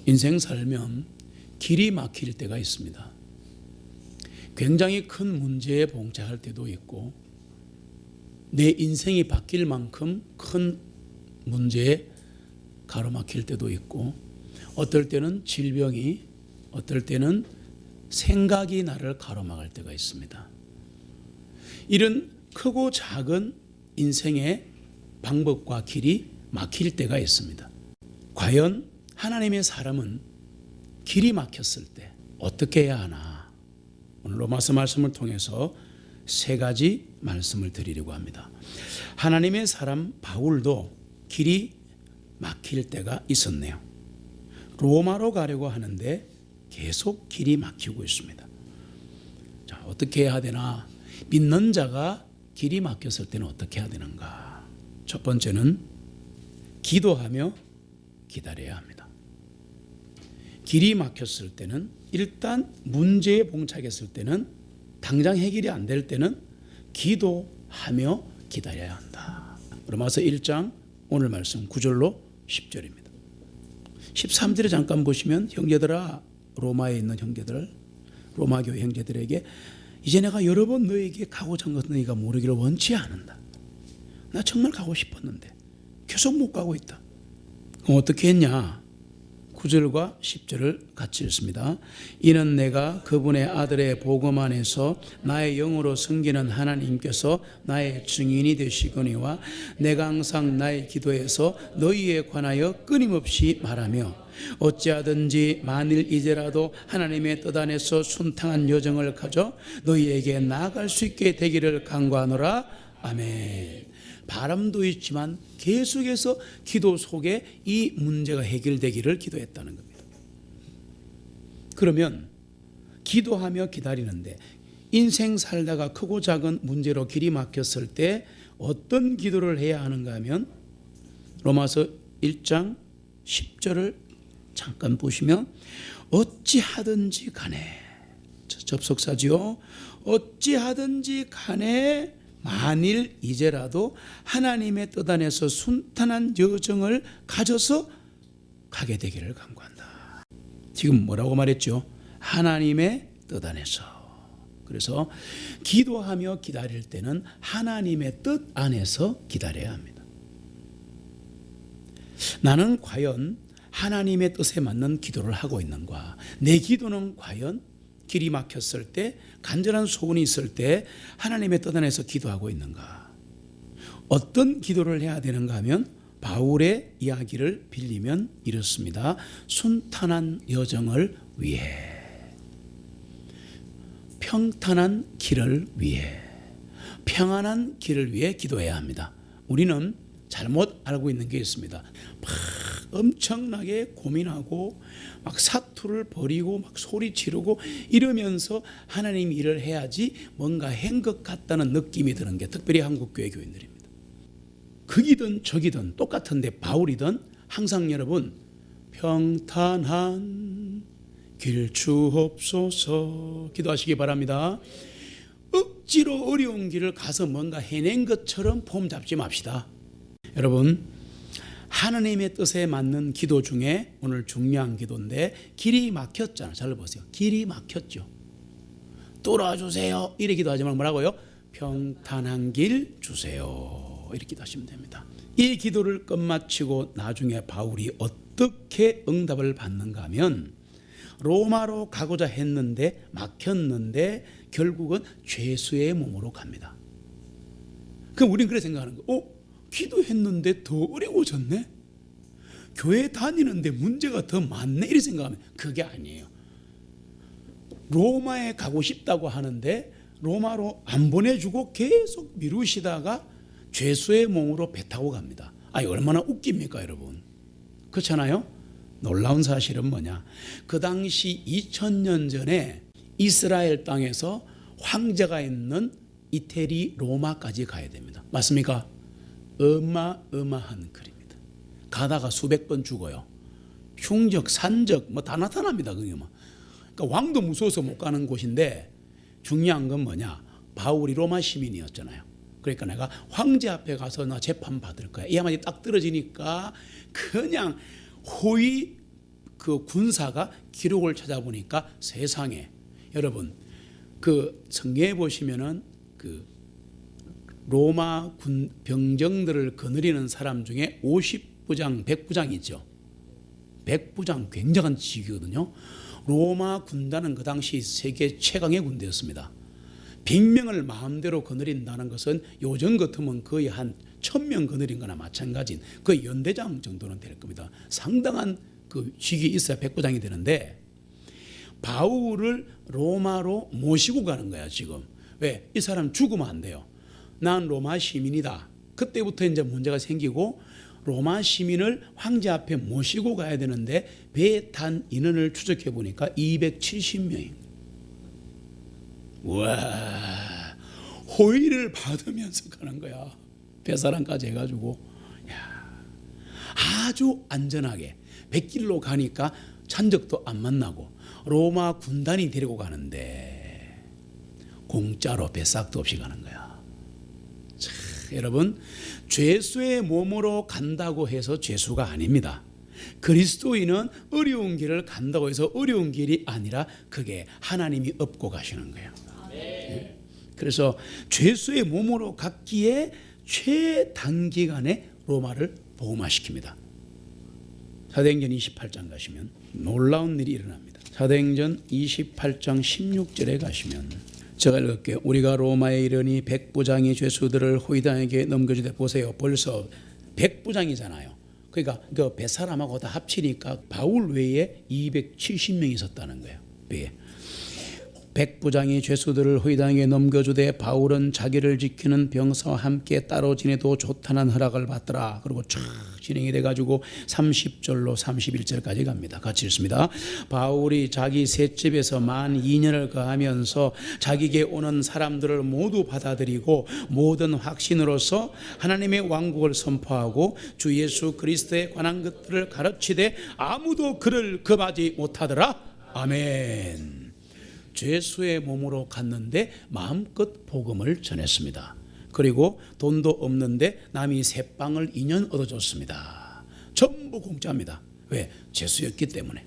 인생 살면 길이 막힐 때가 있습니다. 굉장히 큰 문제에 봉착할 때도 있고 내 인생이 바뀔 만큼 큰 문제에 가로막힐 때도 있고 어떨 때는 질병이, 어떨 때는 생각이 나를 가로막을 때가 있습니다. 이런 크고 작은 인생의 방법과 길이 막힐 때가 있습니다. 과연 하나님의 사람은 길이 막혔을 때 어떻게 해야 하나? 오늘 로마서 말씀을 통해서 세 가지 말씀을 드리려고 합니다. 하나님의 사람 바울도 길이 막힐 때가 있었네요. 로마로 가려고 하는데 계속 길이 막히고 있습니다. 자, 어떻게 해야 되나? 믿는 자가 길이 막혔을 때는 어떻게 해야 되는가? 첫 번째는 기도하며 기다려야 합니다. 길이 막혔을 때는 일단 문제에 봉착했을 때는 당장 해결이 안 될 때는 기도하며 기다려야 한다. 로마서 1장 오늘 말씀 9절로 10절입니다. 13절에 잠깐 보시면 형제들아, 로마에 있는 형제들, 로마교회 형제들에게 이제 내가 여러 번 너에게 가고자 한 것은 너희가 모르기를 원치 않는다. 나 정말 가고 싶었는데 계속 못 가고 있다. 그럼 어떻게 했냐? 9절과 10절을 같이 읽습니다. 이는 내가 그분의 아들의 복음 안에서 나의 영으로 섬기는 하나님께서 나의 증인이 되시거니와 내가 항상 나의 기도에서 너희에 관하여 끊임없이 말하며 어찌하든지 만일 이제라도 하나님의 뜻 안에서 순탕한 여정을 가져 너희에게 나아갈 수 있게 되기를 간구하노라. 아멘. 바람도 있지만 계속해서 기도 속에 이 문제가 해결되기를 기도했다는 겁니다. 그러면 기도하며 기다리는데 인생 살다가 크고 작은 문제로 길이 막혔을 때 어떤 기도를 해야 하는가 하면 로마서 1장 10절을 잠깐 보시면 어찌하든지 간에, 접속사지요. 어찌하든지 간에 만일 이제라도 하나님의 뜻 안에서 순탄한 여정을 가져서 가게 되기를 간구한다. 지금 뭐라고 말했죠? 하나님의 뜻 안에서. 그래서 기도하며 기다릴 때는 하나님의 뜻 안에서 기다려야 합니다. 나는 과연 하나님의 뜻에 맞는 기도를 하고 있는가? 내 기도는 과연 길이 막혔을 때, 간절한 소원이 있을 때 하나님의 뜻 안에서 기도하고 있는가? 어떤 기도를 해야 되는가 하면 바울의 이야기를 빌리면 이렇습니다. 순탄한 여정을 위해, 평탄한 길을 위해, 평안한 길을 위해 기도해야 합니다. 우리는 잘못 알고 있는 게 있습니다. 막 엄청나게 고민하고 막 사투를 벌이고 막 소리 지르고 이러면서 하나님 일을 해야지 뭔가 한 것 같다는 느낌이 드는 게 특별히 한국교회 교인들입니다. 극이든 적이든 똑같은데 바울이든 항상 여러분 평탄한 길 주옵소서 기도하시기 바랍니다. 억지로 어려운 길을 가서 뭔가 해낸 것처럼 폼 잡지 맙시다. 여러분, 하나님의 뜻에 맞는 기도 중에 오늘 중요한 기도인데 길이 막혔잖아요. 잘 보세요. 길이 막혔죠. 뚫어주세요. 이렇게 기도하지 말고 뭐라고요? 평탄한 길 주세요. 이렇게 기도하시면 됩니다. 이 기도를 끝마치고 나중에 바울이 어떻게 응답을 받는가 하면 로마로 가고자 했는데 막혔는데 결국은 죄수의 몸으로 갑니다. 그럼 우리는 그렇게 생각하는 거예요. 기도했는데 더 어려워졌네? 교회 다니는데 문제가 더 많네? 이렇게 생각하면 그게 아니에요. 로마에 가고 싶다고 하는데 로마로 안 보내주고 계속 미루시다가 죄수의 몸으로 배 타고 갑니다. 아니 얼마나 웃깁니까 여러분? 그렇잖아요? 놀라운 사실은 뭐냐? 그 당시 2000년 전에 이스라엘 땅에서 황제가 있는 이태리 로마까지 가야 됩니다. 맞습니까? 어마어마한 거리입니다. 가다가 수백 번 죽어요. 흉적, 산적 뭐 다 나타납니다. 그러니까 왕도 무서워서 못 가는 곳인데 중요한 건 뭐냐? 바울이 로마 시민이었잖아요. 그러니까 내가 황제 앞에 가서 나 재판 받을 거야. 이 한마디 딱 떨어지니까 그냥 호의 그 군사가 기록을 찾아보니까 세상에 여러분 그 성경에 보시면은 그 로마 군 병정들을 거느리는 사람 중에 50부장, 100부장 있죠. 100부장 굉장한 직위거든요. 로마 군단은 그 당시 세계 최강의 군대였습니다. 100명을 마음대로 거느린다는 것은 요즘 같으면 거의 한 1000명 거느린 거나 마찬가지인 거의 연대장 정도는 될 겁니다. 상당한 그 직위 있어야 100부장이 되는데 바울을 로마로 모시고 가는 거야 지금. 왜? 이 사람 죽으면 안 돼요. 난 로마 시민이다. 그때부터 이제 문제가 생기고 로마 시민을 황제 앞에 모시고 가야 되는데 배에 탄 인원을 추적해 보니까 270명이. 와, 호의를 받으면서 가는 거야. 배사람까지 해가지고. 야, 아주 안전하게 100길로 가니까 찬적도 안 만나고 로마 군단이 데리고 가는데 공짜로 배싹도 없이 가는 거야. 자, 여러분 죄수의 몸으로 간다고 해서 죄수가 아닙니다. 그리스도인은 어려운 길을 간다고 해서 어려운 길이 아니라 그게 하나님이 업고 가시는 거예요. 네. 그래서 죄수의 몸으로 갔기에 최단기간에 로마를 복음화시킵니다. 사도행전 28장 가시면 놀라운 일이 일어납니다. 사도행전 28장 16절에 가시면 제가 읽을게요. 우리가 로마에 이르니 100부장이 죄수들을 호위당에게 넘겨주되 보세요. 벌써 100부장이잖아요. 그러니까 그 뱃사람하고 다 합치니까 바울 외에 270명이 있었다는 거예요. 배에. 100부장이 죄수들을 호위당에게 넘겨주되 바울은 자기를 지키는 병사와 함께 따로 지내도 좋다는 허락을 받더라. 그리고 쫙 진행이 돼가지고 30절로 31절까지 갑니다. 같이 읽습니다. 바울이 자기 셋집에서 만 2년을 거하면서 자기에게 오는 사람들을 모두 받아들이고 모든 확신으로서 하나님의 왕국을 선포하고 주 예수 그리스도에 관한 것들을 가르치되 아무도 그를 금하지 못하더라. 아멘. 죄수의 몸으로 갔는데 마음껏 복음을 전했습니다. 그리고 돈도 없는데 남이 새빵을 2년 얻어줬습니다. 전부 공짜입니다. 왜? 죄수였기 때문에.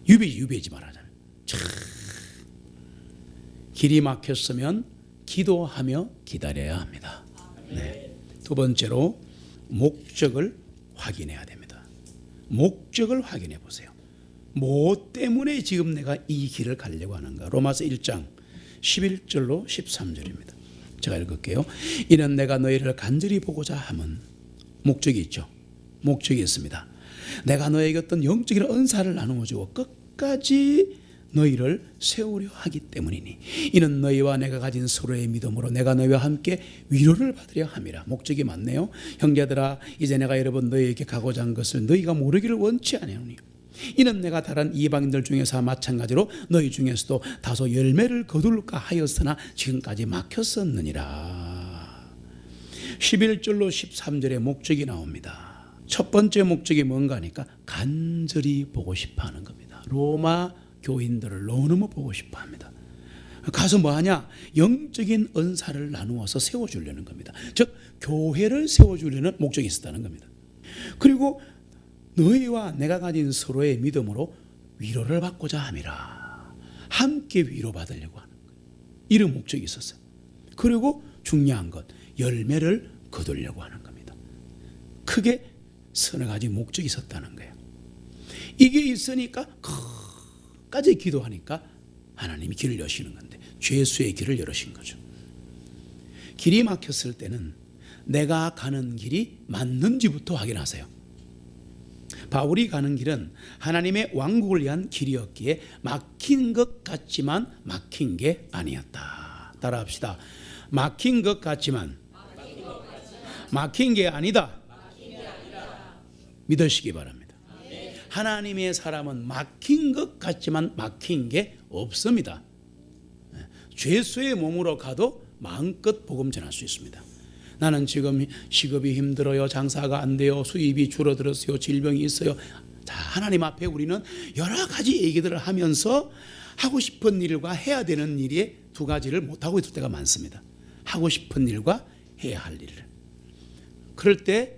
유배지 말하잖아요. 길이 막혔으면 기도하며 기다려야 합니다. 네. 두 번째로 목적을 확인해야 됩니다. 목적을 확인해 보세요. 뭐 때문에 지금 내가 이 길을 가려고 하는가? 로마서 1장 11절로 13절입니다. 제가 읽을게요. 이는 내가 너희를 간절히 보고자 함은 목적이 있죠. 목적이 있습니다. 내가 너에게 어떤 영적인 은사를 나누어 주고 끝까지 너희를 세우려 하기 때문이니 이는 너희와 내가 가진 서로의 믿음으로 내가 너희와 함께 위로를 받으려 함이라. 목적이 많네요. 형제들아 이제 내가 여러분 너희에게 가고자 한 것을 너희가 모르기를 원치 아니하노니 이는 내가 다른 이방인들 중에서 마찬가지로 너희 중에서도 다소 열매를 거둘까 하였으나 지금까지 막혔었느니라. 11절로 13절에 목적이 나옵니다. 첫 번째 목적이 뭔가 하니까 간절히 보고 싶어 하는 겁니다. 로마 교인들을 너무너무 보고 싶어 합니다. 가서 뭐 하냐? 영적인 은사를 나누어서 세워주려는 겁니다. 즉 교회를 세워주려는 목적이 있었다는 겁니다. 그리고 너희와 내가 가진 서로의 믿음으로 위로를 받고자 함이라. 함께 위로받으려고 하는 거예요. 이런 목적이 있었어요. 그리고 중요한 것 열매를 거두려고 하는 겁니다. 크게 서너 가지 목적이 있었다는 거예요. 이게 있으니까 끝까지 기도하니까 하나님이 길을 여시는 건데 죄수의 길을 열으신 거죠. 길이 막혔을 때는 내가 가는 길이 맞는지부터 확인하세요. 바울이 가는 길은 하나님의 왕국을 위한 길이었기에 막힌 것 같지만 막힌 게 아니었다. 따라합시다. 막힌 것 같지만 막힌 게 아니다. 믿으시기 바랍니다. 하나님의 사람은 막힌 것 같지만 막힌 게 없습니다. 죄수의 몸으로 가도 마음껏 복음 전할 수 있습니다. 나는 지금 시급이 힘들어요. 장사가 안 돼요. 수입이 줄어들었어요. 질병이 있어요. 자, 하나님 앞에 우리는 여러 가지 얘기들을 하면서 하고 싶은 일과 해야 되는 일이 두 가지를 못하고 있을 때가 많습니다. 하고 싶은 일과 해야 할 일을. 그럴 때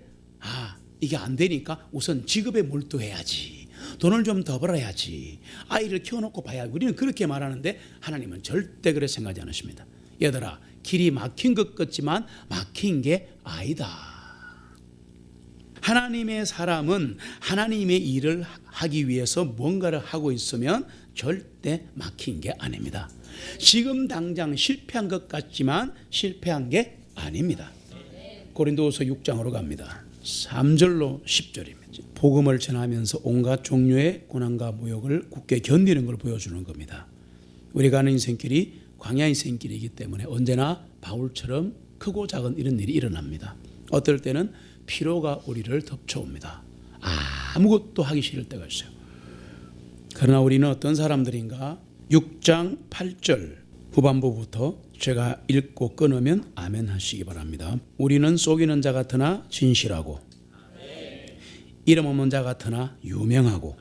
이게 안 되니까 우선 직업에 몰두해야지. 돈을 좀 더 벌어야지. 아이를 키워놓고 봐야. 우리는 그렇게 말하는데 하나님은 절대 그렇게 생각하지 않으십니다. 얘들아, 길이 막힌 것 같지만 막힌 게 아니다. 하나님의 사람은 하나님의 일을 하기 위해서 뭔가를 하고 있으면 절대 막힌 게 아닙니다. 지금 당장 실패한 것 같지만 실패한 게 아닙니다. 고린도후서 6장으로 갑니다. 3절로 10절입니다. 복음을 전하면서 온갖 종류의 고난과 모욕을 굳게 견디는 걸 보여주는 겁니다. 우리가 가는 인생길이 광야 인생길이기 때문에 언제나 바울처럼 크고 작은 이런 일이 일어납니다. 어떨 때는 피로가 우리를 덮쳐옵니다. 아무것도 하기 싫을 때가 있어요. 그러나 우리는 어떤 사람들인가? 6장 8절 후반부부터 제가 읽고 끊으면 아멘 하시기 바랍니다. 우리는 속이는 자 같으나 진실하고 이름 없는 자 같으나 유명하고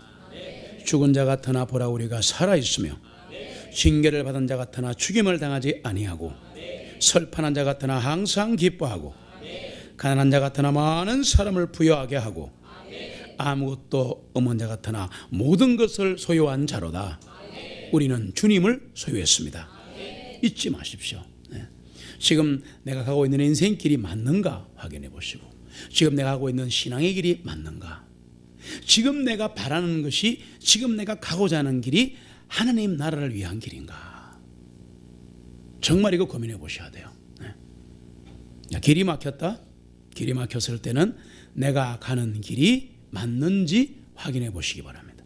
죽은 자 같으나 보라 우리가 살아있으며 징계를 받은 자 같으나 죽임을 당하지 아니하고 설판한 자 같으나 항상 기뻐하고 가난한 자 같으나 많은 사람을 부유하게 하고 아무것도 없는 자 같으나 모든 것을 소유한 자로다. 우리는 주님을 소유했습니다. 잊지 마십시오. 지금 내가 가고 있는 인생길이 맞는가 확인해 보시고, 지금 내가 가고 있는 신앙의 길이 맞는가, 지금 내가 바라는 것이, 지금 내가 가고자 하는 길이 하나님 나라를 위한 길인가, 정말 이거 고민해 보셔야 돼요. 길이 막혔다. 길이 막혔을 때는 내가 가는 길이 맞는지 확인해 보시기 바랍니다.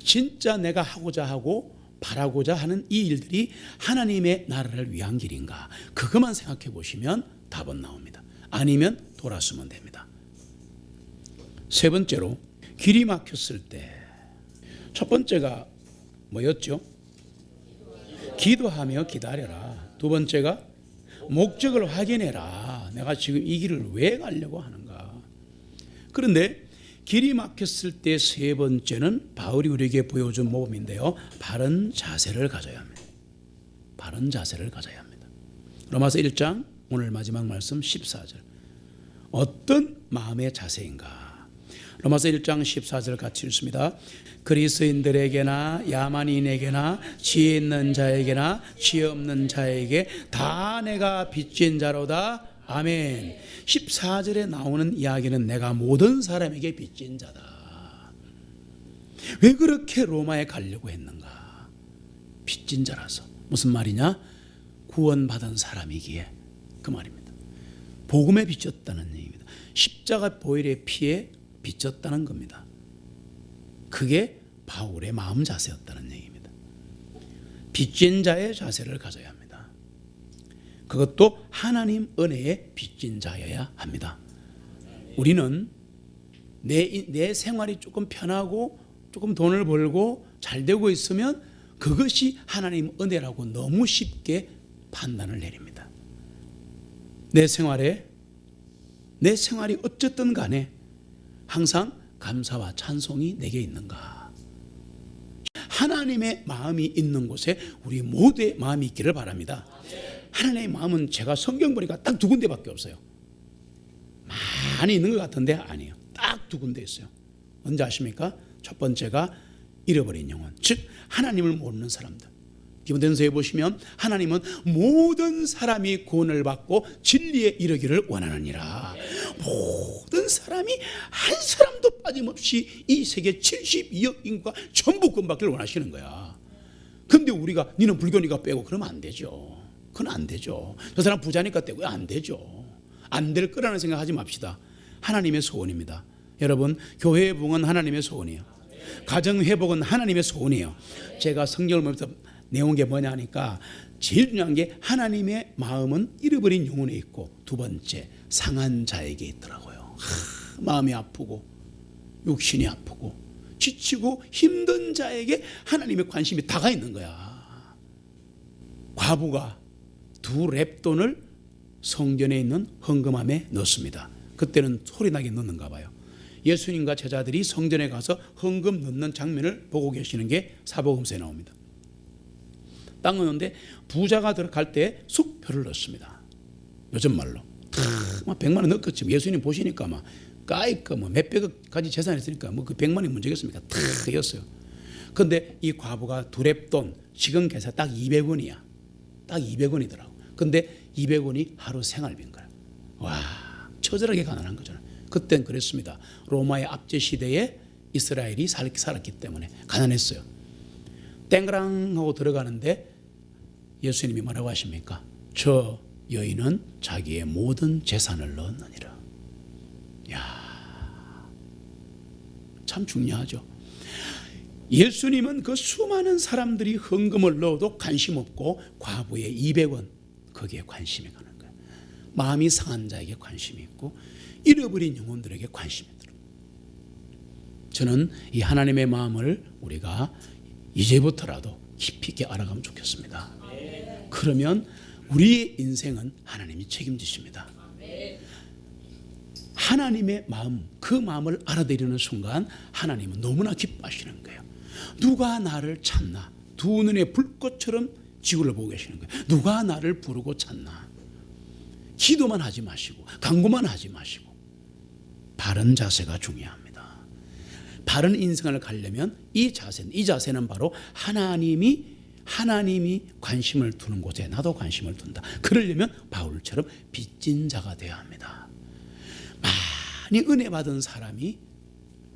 진짜 내가 하고자 하고 바라고자 하는 이 일들이 하나님의 나라를 위한 길인가, 그것만 생각해 보시면 답은 나옵니다. 아니면 돌아서면 됩니다. 세 번째로, 길이 막혔을 때 첫 번째가 뭐였죠? 기도하며 기다려라. 두 번째가 목적을 확인해라. 내가 지금 이 길을 왜 가려고 하는가. 그런데 길이 막혔을 때 세 번째는 바울이 우리에게 보여준 모범인데요, 바른 자세를 가져야 합니다. 바른 자세를 가져야 합니다. 로마서 1장 오늘 마지막 말씀 14절. 어떤 마음의 자세인가. 로마서 1장 14절 같이 읽습니다. 그리스인들에게나 야만인에게나 지혜 있는 자에게나 지혜 없는 자에게 다 내가 빚진 자로다. 아멘. 14절에 나오는 이야기는 내가 모든 사람에게 빚진 자다. 왜 그렇게 로마에 가려고 했는가? 빚진 자라서. 무슨 말이냐? 구원받은 사람이기에, 그 말입니다. 복음에 빚졌다는 얘기입니다. 십자가 보혈의 피에 빚졌다는 겁니다. 그게 바울의 마음 자세였다는 얘기입니다. 빚진 자의 자세를 가져야 합니다. 그것도 하나님 은혜에 빚진 자여야 합니다. 우리는 내 생활이 조금 편하고 조금 돈을 벌고 잘 되고 있으면 그것이 하나님 은혜라고 너무 쉽게 판단을 내립니다. 내 생활이 어쨌든 간에 항상 감사와 찬송이 내게 있는가. 하나님의 마음이 있는 곳에 우리 모두의 마음이 있기를 바랍니다. 하나님의 마음은 제가 성경 보니까 딱 두 군데밖에 없어요. 많이 있는 것 같은데 아니에요. 딱 두 군데 있어요. 뭔지 아십니까? 첫 번째가 잃어버린 영혼, 즉 하나님을 모르는 사람들. 디모데전서에 보시면 하나님은 모든 사람이 구원을 받고 진리에 이르기를 원하느니라. 모든 사람이 한 사람도 빠짐없이 이 세계 72억 인구가 전부 구원받기를 원하시는 거야. 근데 우리가 니는 불교니까 빼고 그러면 안 되죠. 그건 안 되죠. 저 사람 부자니까 떼고 안 되죠. 안 될 거라는 생각하지 맙시다. 하나님의 소원입니다. 여러분, 교회의 부흥은 하나님의 소원이에요. 가정 회복은 하나님의 소원이에요. 제가 성경을 보면서 내온 게 뭐냐 하니까 제일 중요한 게 하나님의 마음은 잃어버린 영혼에 있고, 두 번째 상한 자에게 있더라고요. 마음이 아프고 육신이 아프고 지치고 힘든 자에게 하나님의 관심이 다가 있는 거야. 과부가 두 렙돈을 성전에 있는 헌금함에 넣습니다. 그때는 소리나게 넣는가 봐요. 예수님과 제자들이 성전에 가서 헌금 넣는 장면을 보고 계시는 게 사복음서에 나옵니다. 딱 넣는데 부자가 들어갈 때 숙표를 넣습니다. 요즘 말로 막 100만 원 넣었겠지. 예수님 보시니까 막 까이까 뭐 몇백억까지 재산이 있으니까 뭐 그 100만이 문제겠습니까? 다 였어요. 근데 이 과부가 두랩돈 지금 계산 딱 200원이야. 딱 200원이더라고. 근데 200원이 하루 생활비인 거야. 와, 처절하게 가난한 거잖아. 그땐 그랬습니다. 로마의 압제 시대에 이스라엘이 살았기 때문에 가난했어요. 땡그랑 하고 들어가는데 예수님이 뭐라고 하십니까? 저 여인은 자기의 모든 재산을 넣었느니라. 야, 참 중요하죠. 예수님은 그 수많은 사람들이 헌금을 넣어도 관심 없고 과부의 200원 거기에 관심이 가는 거예요. 마음이 상한 자에게 관심이 있고 잃어버린 영혼들에게 관심이 들어요. 저는 이 하나님의 마음을 우리가 이제부터라도 깊이 있게 알아가면 좋겠습니다. 그러면 우리의 인생은 하나님이 책임지십니다. 하나님의 마음, 그 마음을 알아들이는 순간 하나님은 너무나 기뻐하시는 거예요. 누가 나를 찾나? 두 눈의 불꽃처럼 지구를 보고 계시는 거예요. 누가 나를 부르고 찾나? 기도만 하지 마시고 간구만 하지 마시고 바른 자세가 중요합니다. 바른 인생을 가려면 이 자세는 바로 하나님이 관심을 두는 곳에 나도 관심을 둔다. 그러려면 바울처럼 빚진 자가 되어야 합니다. 많이 은혜 받은 사람이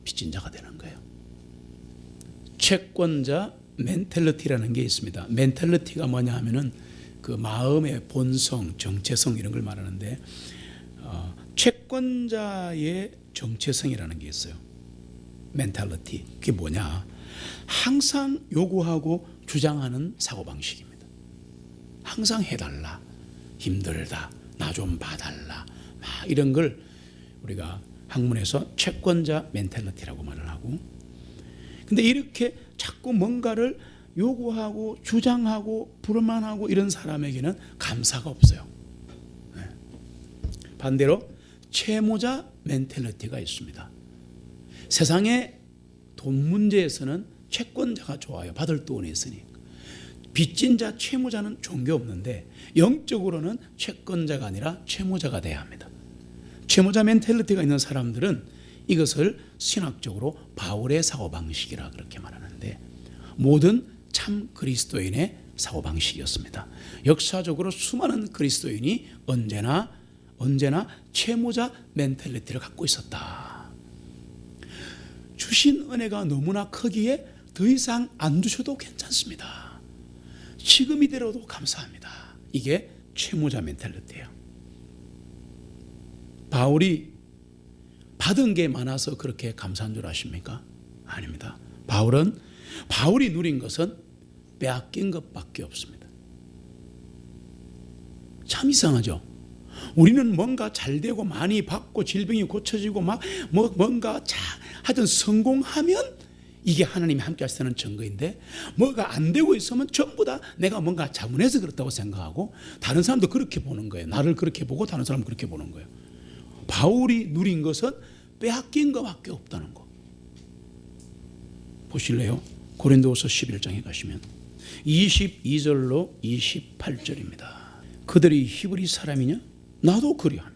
빚진 자가 되는 거예요. 채권자 멘탈리티라는 게 있습니다. 멘탈리티가 뭐냐 하면은 그 마음의 본성, 정체성 이런 걸 말하는데 채권자의 정체성이라는 게 있어요. 멘탈리티. 그게 뭐냐? 항상 요구하고 주장하는 사고방식입니다. 항상 해달라, 힘들다, 나 좀 봐달라, 막 이런 걸 우리가 학문에서 채권자 멘탈리티라고 말을 하고, 근데 이렇게 자꾸 뭔가를 요구하고 주장하고 불만하고 이런 사람에게는 감사가 없어요. 반대로 채무자 멘탈리티가 있습니다. 세상의 돈 문제에서는 채권자가 좋아요. 받을 돈이 있으니까. 빚진 자, 채무자는 종교 없는데 영적으로는 채권자가 아니라 채무자가 돼야 합니다. 채무자 멘탈리티가 있는 사람들은 이것을 신학적으로 바울의 사고방식이라 그렇게 말하는데 모든 참 그리스도인의 사고방식이었습니다. 역사적으로 수많은 그리스도인이 언제나 채무자 멘탈리티를 갖고 있었다. 주신 은혜가 너무나 크기에 더 이상 안 주셔도 괜찮습니다. 지금 이대로도 감사합니다. 이게 채무자 멘탈리티예요. 바울이 받은 게 많아서 그렇게 감사한 줄 아십니까? 아닙니다. 바울이 누린 것은 빼앗긴 것밖에 없습니다. 참 이상하죠? 우리는 뭔가 잘 되고 많이 받고 질병이 고쳐지고 뭔가 하여튼 성공하면 이게 하나님이 함께 하시는 증거인데 뭐가 안 되고 있으면 전부 다 내가 뭔가 자문해서 그렇다고 생각하고 다른 사람도 그렇게 보는 거예요. 나를 그렇게 보고 다른 사람은 그렇게 보는 거예요. 바울이 누린 것은 빼앗긴 것밖에 없다는 거. 보실래요? 고린도후서 11장에 가시면 22절로 28절입니다. 그들이 히브리 사람이냐? 나도 그리하며.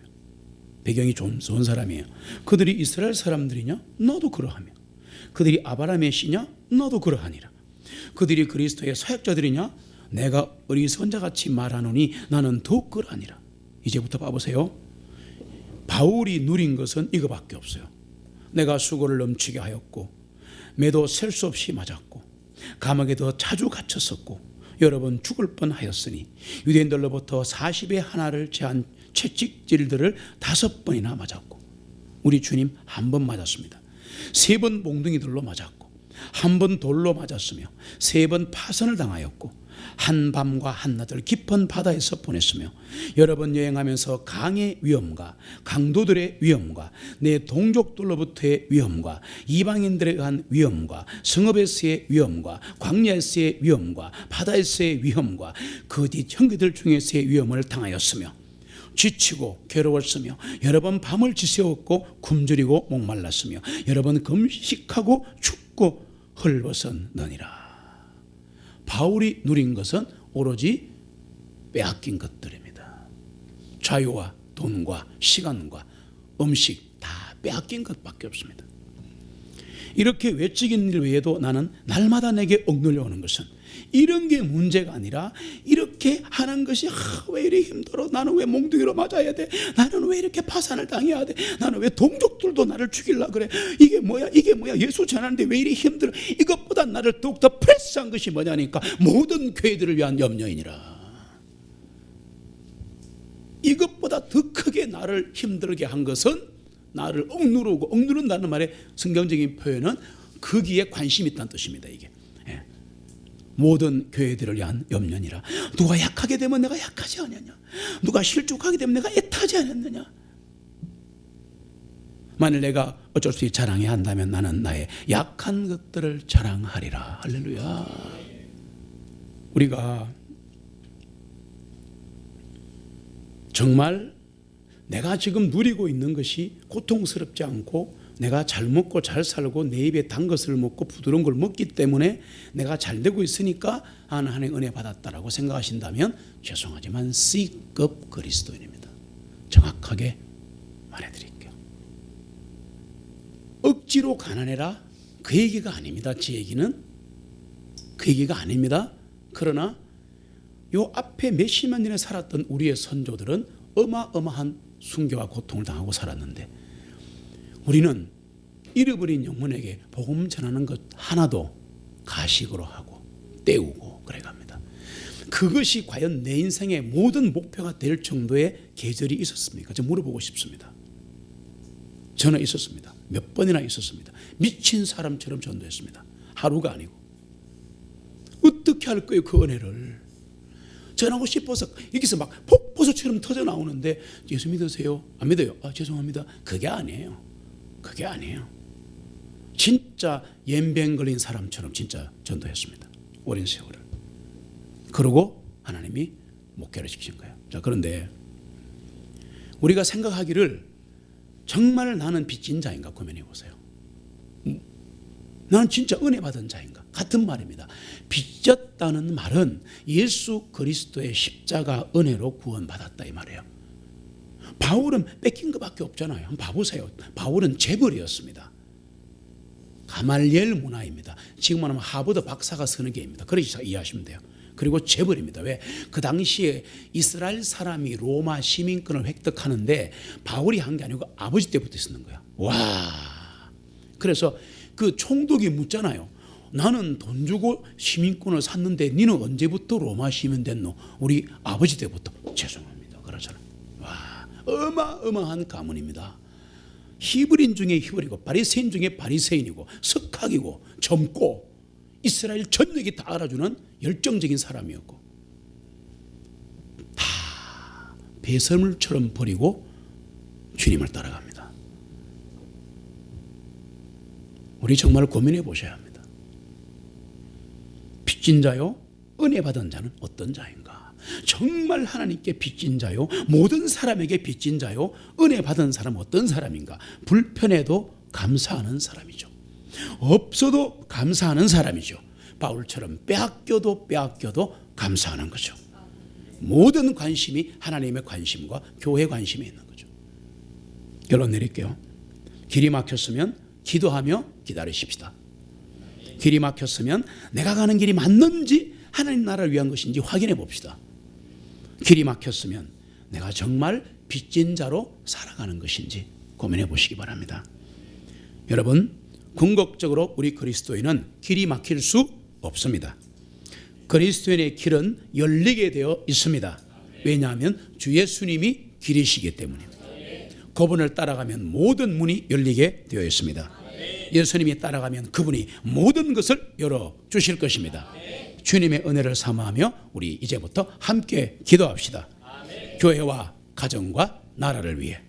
배경이 좀 좋은 사람이에요. 그들이 이스라엘 사람들이냐? 나도 그러하며. 그들이 아브라함의 씨냐? 나도 그러하니라. 그들이 그리스도의 사역자들이냐? 내가 어리석은 자같이 말하노니 나는 더욱 그러하니라. 이제부터 봐보세요. 바울이 누린 것은 이거밖에 없어요. 내가 수고를 넘치게 하였고 매도 셀 수 없이 맞았고 감옥에 더 자주 갇혔었고 여러 번 죽을 뻔하였으니 유대인들로부터 40의 하나를 제한 채찍질들을 5번이나 맞았고 우리 주님 한 번 맞았습니다. 3번 몽둥이들로 맞았고 한 번 돌로 맞았으며 3번 파선을 당하였고 한 밤과 한낮을 깊은 바다에서 보냈으며 여러 번 여행하면서 강의 위험과 강도들의 위험과 내 동족들로부터의 위험과 이방인들에 의한 위험과 성읍에서의 위험과 광야에서의 위험과 바다에서의 위험과 거짓 형제들 중에서의 위험을 당하였으며 지치고 괴로웠으며 여러 번 밤을 지새웠고 굶주리고 목말랐으며 여러 번 금식하고 춥고 헐벗었느니라. 바울이 누린 것은 오로지 빼앗긴 것들입니다. 자유와 돈과 시간과 음식 다 빼앗긴 것밖에 없습니다. 이렇게 외적인 일 외에도 나는 날마다 내게 억눌려 오는 것은 이런 게 문제가 아니라 이렇게 하는 것이 왜 이렇게 힘들어? 나는 왜 몽둥이로 맞아야 돼? 나는 왜 이렇게 파산을 당해야 돼? 나는 왜 동족들도 나를 죽이려고 그래? 이게 뭐야? 예수 전하는데 왜 이렇게 힘들어? 이것보다 나를 더욱더 프레스한 것이 뭐냐니까 모든 교회들을 위한 염려이니라. 이것보다 더 크게 나를 힘들게 한 것은 나를 억누른다는 말의 성경적인 표현은 거기에 관심이 있다는 뜻입니다. 이게 모든 교회들을 위한 염려니라. 누가 약하게 되면 내가 약하지 않느냐? 누가 실족하게 되면 내가 애타지 않았느냐? 만일 내가 어쩔 수 없이 자랑해야 한다면 나는 나의 약한 것들을 자랑하리라. 할렐루야. 우리가 정말 내가 지금 누리고 있는 것이 고통스럽지 않고 내가 잘 먹고 잘 살고 내 입에 단 것을 먹고 부드러운 걸 먹기 때문에 내가 잘 되고 있으니까 하나님의 은혜 받았다라고 생각하신다면 죄송하지만 C급 그리스도인입니다. 정확하게 말해드릴게요. 억지로 가난해라 그 얘기가 아닙니다. 제 얘기는 그 얘기가 아닙니다. 그러나 요 앞에 몇십만 년에 살았던 우리의 선조들은 어마어마한 순교와 고통을 당하고 살았는데 우리는 잃어버린 영혼에게 복음 전하는 것 하나도 가식으로 하고 때우고 그래갑니다. 그것이 과연 내 인생의 모든 목표가 될 정도의 계절이 있었습니까? 저 물어보고 싶습니다. 저는 있었습니다. 몇 번이나 있었습니다. 미친 사람처럼 전도했습니다. 하루가 아니고. 어떻게 할 거예요 그 은혜를. 전하고 싶어서 여기서 막 폭포수처럼 터져 나오는데 예수 믿으세요? 안 믿어요? 죄송합니다. 그게 아니에요. 그게 아니에요. 진짜 연병 걸린 사람처럼 진짜 전도했습니다. 오랜 세월을. 그러고 하나님이 목회를 시키신 거예요. 자, 그런데 우리가 생각하기를 정말 나는 빚진 자인가 고민해 보세요. 나는 진짜 은혜 받은 자인가? 같은 말입니다. 빚졌다는 말은 예수 그리스도의 십자가 은혜로 구원받았다 이 말이에요. 바울은 뺏긴 것밖에 없잖아요. 한번 봐보세요. 바울은 재벌이었습니다. 가말리엘 문화입니다. 지금 말하면 하버드 박사가 서는 게입니다. 그렇게 이해하시면 돼요. 그리고 재벌입니다. 왜? 그 당시에 이스라엘 사람이 로마 시민권을 획득하는데 바울이 한 게 아니고 아버지 때부터 있었는 거야. 와. 그래서 그 총독이 묻잖아요. 나는 돈 주고 시민권을 샀는데 니는 언제부터 로마 시민 됐노? 우리 아버지 때부터. 죄송합니다. 그러잖아요. 와, 어마어마한 가문입니다. 히브리인 중에 히브리고 바리새인 중에 바리새인이고 석학이고 젊고 이스라엘 전역이 다 알아주는 열정적인 사람이었고 다 배설물처럼 버리고 주님을 따라갑니다. 우리 정말 고민해 보셔야 합니다. 빚진 자요? 은혜 받은 자는 어떤 자인가? 정말 하나님께 빚진 자요? 모든 사람에게 빚진 자요? 은혜 받은 사람은 어떤 사람인가? 불편해도 감사하는 사람이죠. 없어도 감사하는 사람이죠. 바울처럼 빼앗겨도 감사하는 거죠. 모든 관심이 하나님의 관심과 교회 관심에 있는 거죠. 결론 내릴게요. 길이 막혔으면 기도하며 기다리십시다. 길이 막혔으면 내가 가는 길이 맞는지 하나님 나라를 위한 것인지 확인해 봅시다. 길이 막혔으면 내가 정말 빚진 자로 살아가는 것인지 고민해 보시기 바랍니다. 여러분, 궁극적으로 우리 그리스도인은 길이 막힐 수 없습니다. 그리스도인의 길은 열리게 되어 있습니다. 왜냐하면 주 예수님이 길이시기 때문입니다. 그분을 따라가면 모든 문이 열리게 되어 있습니다. 예수님이 따라가면 그분이 모든 것을 열어주실 것입니다. 주님의 은혜를 사모하며 우리 이제부터 함께 기도합시다. 교회와 가정과 나라를 위해.